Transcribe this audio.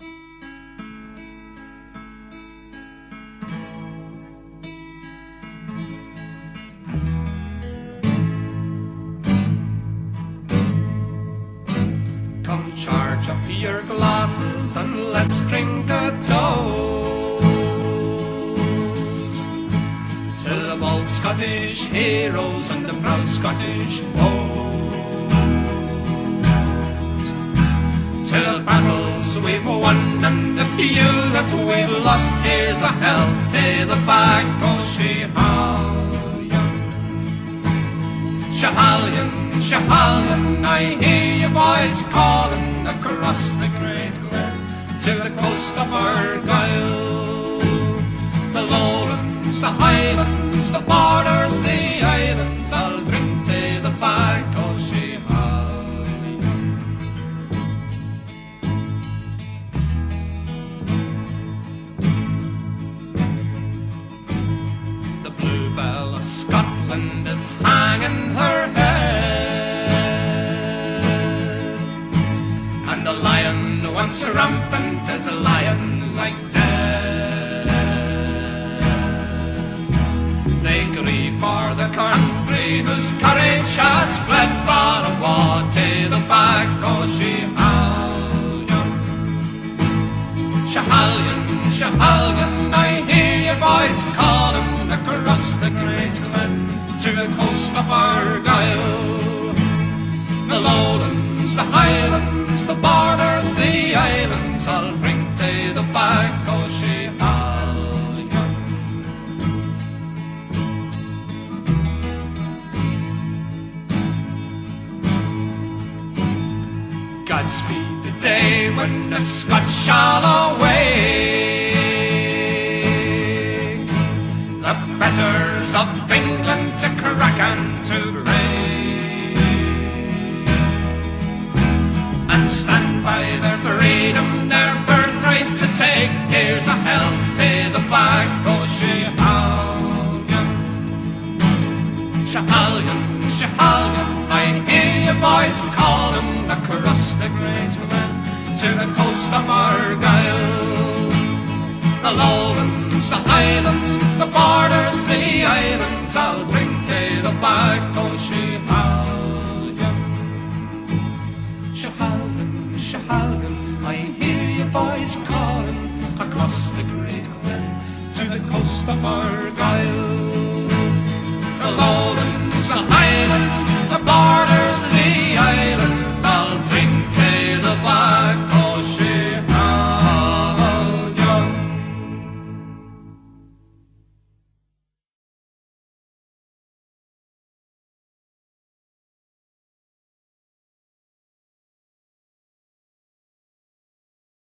Come charge up your glasses and let's drink a toast to the bold Scottish heroes and the proud Scottish foes, to the battles we've won and the few that we've lost. Here's a health to the Bacchus Schiehallion, Schiehallion, I hear you boys calling across the great glen to the coast of Argyll. The lowlands, the highlands, the borders, the islands, I'll drink to the Bacchus Schiehallion. The bluebell of Scotland is hanging her head, and the lion once rampant is a lion like dead. They grieve for the country whose courage has fled far away to the Bacchus Schiehallion. Schiehallion, Schiehallion, I hear your voice calling across the great glen to the coast of Argyll. The lowlands, the highlands, the borders, the islands, I'll bring to the Bacchus Schiehallion. Godspeed the day when the Scots shall awake the fetters of England to crack and to break, and stand by their freedom, their birthright to take. Here's a health to the Bacchus Schiehallion. Schiehallion, Schiehallion, I hear you boys calling across the great glen to the coast of Argyll. The lowlands, the highlands, the borders, the islands, I'll bring to the Bacchus Schiehallion. Schiehallion, Schiehallion, I hear you boys call